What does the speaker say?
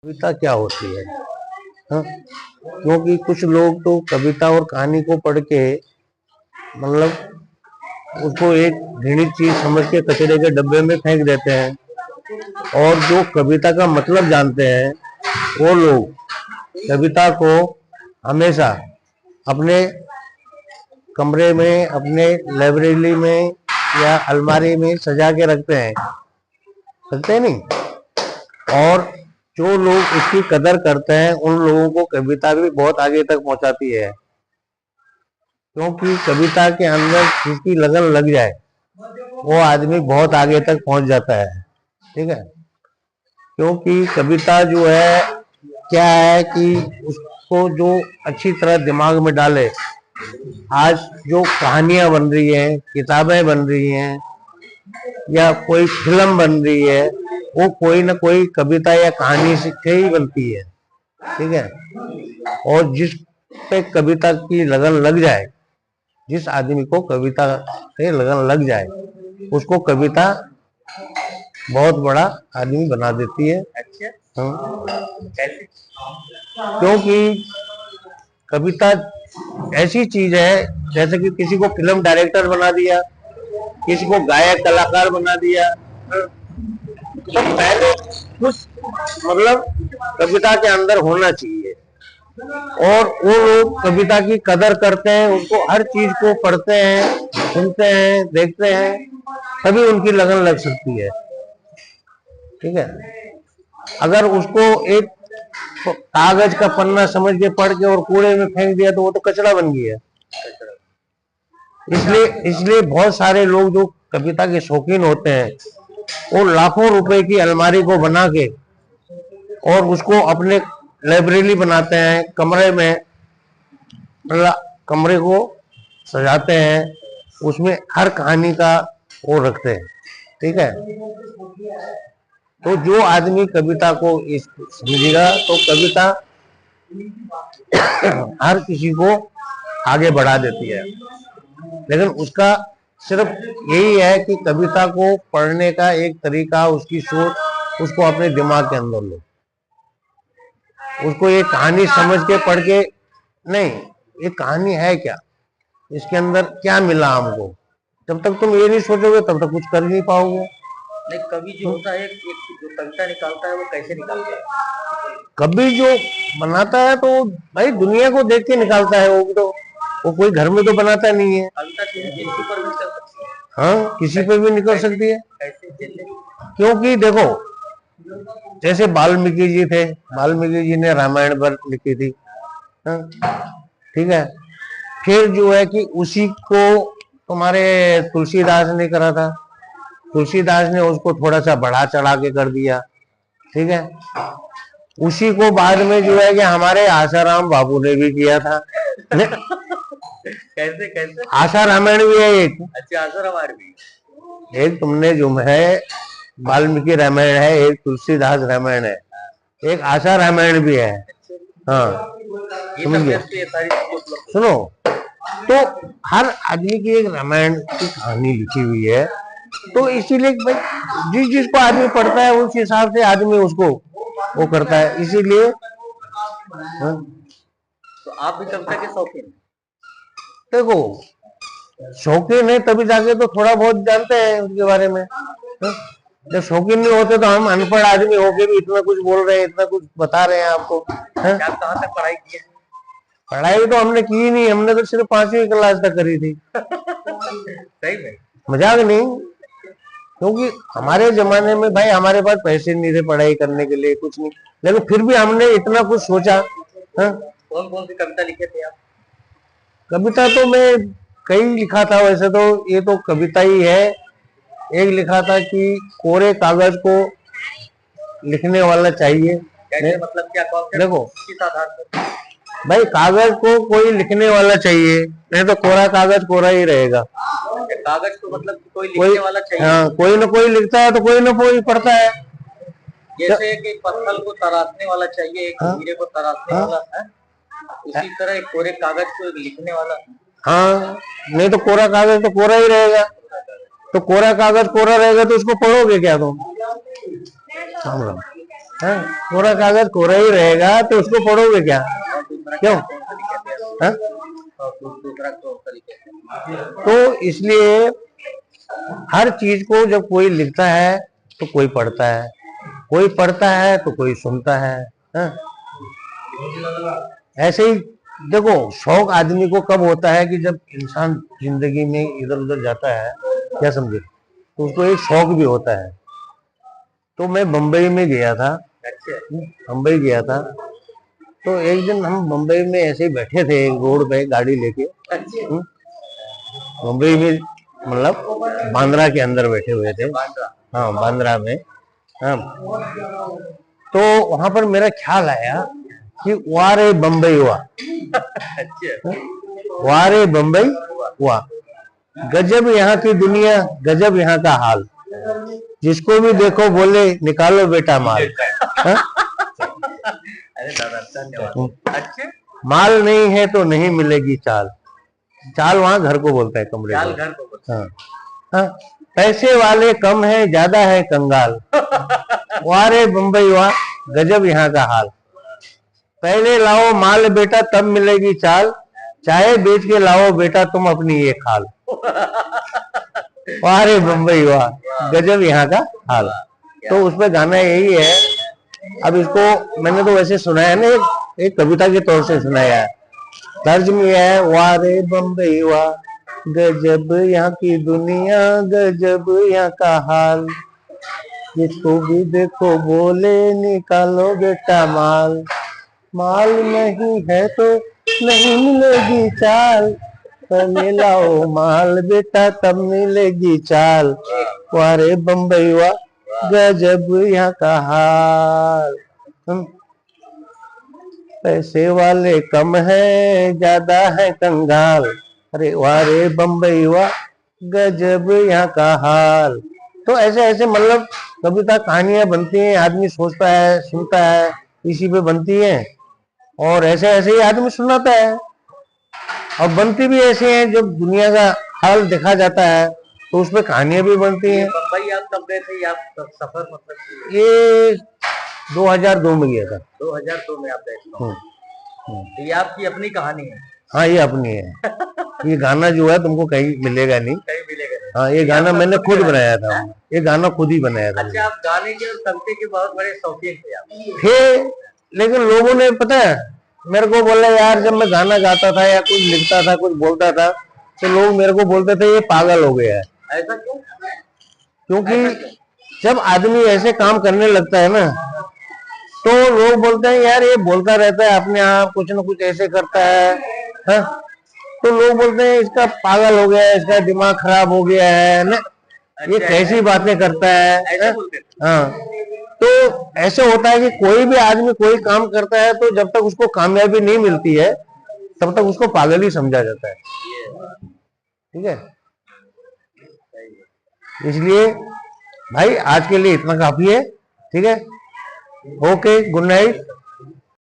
कविता क्या होती है? हाँ? क्योंकि कुछ लोग तो कविता और कहानी को पढ़ के मतलब उसको एक घृणित चीज समझ के कचरे के डब्बे में फेंक देते हैं, और जो कविता का मतलब जानते हैं वो लोग कविता को हमेशा अपने कमरे में, अपने लाइब्रेरी में या अलमारी में सजा के रखते नहीं। और जो लोग इसकी कदर करते हैं उन लोगों को कविता भी बहुत आगे तक पहुंचाती है, क्योंकि कविता के अंदर जिसकी लगन लग जाए वो आदमी बहुत आगे तक पहुंच जाता है। ठीक है, क्योंकि कविता जो है क्या है कि उसको जो अच्छी तरह दिमाग में डाले, आज जो कहानियां बन रही हैं, किताबें बन रही हैं या कोई फिल्म बन रही है, वो कोई ना कोई कविता या कहानी से ही बनती है। ठीक है, और जिस पे कविता की लगन लग जाए, जिस आदमी को कविता से लगन लग जाए, उसको कविता बहुत बड़ा आदमी बना देती है। अच्छा, क्योंकि कविता ऐसी चीज है जैसे कि किसी को फिल्म डायरेक्टर बना दिया, किसी को गायक कलाकार बना दिया, तो पहले कुछ मतलब कविता के अंदर होना चाहिए। और वो लोग कविता की कदर करते हैं, उसको हर चीज को पढ़ते हैं, सुनते हैं, देखते हैं, तभी उनकी लगन लग सकती है। ठीक है, अगर उसको एक कागज का पन्ना समझ के पढ़ के और कूड़े में फेंक दिया तो वो तो कचरा बन गया। इसलिए बहुत सारे लोग जो कविता के शौकीन होते हैं वो लाखों रुपए की अलमारी को बना के और उसको अपने लाइब्रेरी बनाते हैं, कमरे में कमरे को सजाते हैं, उसमें हर कहानी का वो रखते हैं। ठीक है, तो जो आदमी कविता को समझेगा तो कविता हर किसी को आगे बढ़ा देती है, लेकिन उसका सिर्फ यही है कि कविता को पढ़ने का एक तरीका, उसकी सोच, उसको अपने दिमाग के अंदर लो। उसको ये कहानी समझ के पढ़ के नहीं, ये कहानी है क्या, इसके अंदर क्या मिला हमको, जब तक तुम ये नहीं सोचोगे तब तक कुछ कर नहीं पाओगे। नहीं, कवि जो होता है जो कविता निकालता है वो कैसे निकालता है? कवि जो बनाता है तो भाई दुनिया को देख के निकालता है, वो भी तो वो कोई घर में तो बनाता नहीं है। कविता किसी पर भी निकल सकती है। हाँ, किसी पे भी निकल सकती है। क्योंकि देखो, जैसे वाल्मीकि जी थे, वाल्मीकि जी ने रामायण पर लिखी थी। हाँ, ठीक है, फिर जो है कि उसी को तुम्हारे तुलसीदास ने करा था, तुलसीदास ने उसको थोड़ा सा बढ़ा चढ़ा के कर दिया। ठीक है, उसी को बाद में जो है कि हमारे आसाराम बाबू ने भी किया था। कैसे कैसे? आशा रामायण भी है एक। अच्छा, आशा रामायण भी एक तुमने जो है वाल्मीकि रामायण है, एक तुलसीदास रामायण है, एक आशा रामायण भी है। हाँ, समझ गए? सुनो, तो हर आदमी की एक रामायण की कहानी लिखी हुई है, तो इसीलिए भाई जिस जिसको आदमी पढ़ता है उस हिसाब से आदमी उसको वो करता है, इसीलिए। तो आप भी कविता के शौकीन? देखो, शौकीन है तभी जाके तो थोड़ा बहुत जानते हैं उसके बारे में। जब शौकीन नहीं होते तो हम अनपढ़ आदमी होके भी इतना कुछ बोल रहे हैं, इतना कुछ बता रहे हैं आपको। आप कहाँ तक पढ़ाई की है? पढ़ाई तो हमने की नहीं, हमने तो सिर्फ 5वीं क्लास तक करी थी। सही में? मजाक नहीं, क्योंकि हमारे जमाने में भाई हमारे पास पैसे नहीं थे पढ़ाई करने के लिए, कुछ नहीं, लेकिन फिर भी हमने इतना कुछ सोचा। कौन कौन सी कविता लिखे थे आप? कविता तो मैं कई लिखा था, वैसे तो ये तो कविता ही है। एक लिखा था कि कोरे कागज को लिखने वाला चाहिए। मतलब क्या? देखो किस आधार पर? भाई, कागज को कोई लिखने वाला चाहिए, नहीं तो कोरा कागज कोरा ही रहेगा। कागज को मतलब कोई लिखने वाला चाहिए। हाँ, कोई ना कोई लिखता है तो कोई ना कोई पढ़ता है। जैसे कि पत्थर को तराशने वाला चाहिए, एक हीरे को तराशने वाला है, उसी तरह एक कोरे कागज को लिखने वाला। हाँ, नहीं तो कोरा कागज तो कोरा ही रहेगा, तो कोरा कागज कोरा रहेगा तो उसको पढ़ोगे क्या तुम? हाँ, कोरा कागज कोरा ही रहेगा तो उसको पढ़ोगे क्या? क्यों? हाँ? तो इसलिए हर चीज को जब कोई लिखता है तो कोई पढ़ता है, कोई पढ़ता है तो कोई सुनता है। हाँ? ऐसे ही देखो, शौक आदमी को कब होता है कि जब इंसान जिंदगी में इधर उधर जाता है, क्या समझे, तो उसको एक शौक भी होता है। तो मैं बम्बई में गया था, बम्बई गया था, तो एक दिन हम बम्बई में ऐसे ही बैठे थे रोड पे गाड़ी लेके। मुंबई में मतलब बांद्रा के अंदर बैठे हुए थे। हाँ, बांद्रा में। हाँ, तो वहां पर मेरा ख्याल आया कि वारे बम्बई हुआ, वारे बम्बई हुआ, गजब यहाँ की दुनिया, गजब यहाँ का हाल, जिसको भी देखो बोले निकालो बेटा माल। हाँ? अरे दादा धन्यवाद। अच्छे, माल नहीं है तो नहीं मिलेगी चाल, चाल वहां घर को बोलता है, कमरे चाल को। घर को बोलता हाँ, हाँ, पैसे वाले कम है, ज्यादा है कंगाल, वारे बम्बई हुआ, गजब यहाँ का हाल, पहले लाओ माल बेटा तब मिलेगी चाल, चाहे बेच के लाओ बेटा तुम अपनी ये खाल, वारे बम्बई हुआ, गजब यहाँ का हाल। तो उसमें गाना यही है। अब इसको मैंने तो वैसे सुनाया ना, एक कविता के तौर से सुनाया है। तर्ज में है, वारे बम्बई हुआ, गजब यहाँ की दुनिया, गजब यहाँ का हाल, जिसको भी देखो बोले निकालो बेटा माल, माल नहीं है तो नहीं मिलेगी चाल, पहले लाओ माल बेटा तब मिलेगी चाल, वारे बम्बई हुआ, गजब यहाँ का हाल। पैसे वाले कम है, ज्यादा है कंगाल, अरे वारे बम्बई हुआ, गजब यहाँ का हाल। तो ऐसे ऐसे मतलब कविता कहानियां बनती हैं, आदमी सोचता है, सुनता है, इसी पे बनती है, और ऐसे ऐसे ही आदमी सुनाता है। और बनती भी ऐसे हैं जब दुनिया का हाल देखा जाता है तो उसमें कहानियां भी बनती हैं। बम्बई आप कब गए थे? आप सफर मतलब ये 2002 में गया था। 2002 में आप गए थे। तो ये आपकी अपनी कहानी है? हाँ, ये अपनी है। ये गाना जो है तुमको कहीं मिलेगा नहीं, कहीं मिलेगा नहीं। हाँ, ये गाना मैंने खुद बनाया था, ये गाना खुद ही बनाया था। अच्छा, आप गाने के और कविता के बहुत बड़े शौकीन थे आप? थे, लेकिन लोगों ने पता है मेरे को बोला, यार जब मैं गाना गाता था या कुछ लिखता था, कुछ बोलता था, तो लोग मेरे को बोलते थे ये पागल हो गया है। ऐसा क्यों? क्योंकि जब आदमी ऐसे काम करने लगता है ना, तो लोग बोलते हैं यार ये बोलता रहता है अपने आप, कुछ ना कुछ ऐसे करता है। हाँ? तो लोग बोलते हैं इसका पागल हो गया है, इसका दिमाग खराब हो गया है ना, ये कैसी बातें करता है। हाँ, तो ऐसे होता है कि कोई भी आदमी कोई काम करता है तो जब तक उसको कामयाबी नहीं मिलती है तब तक उसको पागल ही समझा जाता है। ठीक है, इसलिए भाई आज के लिए इतना काफी है। ठीक है, ओके, गुड नाइट।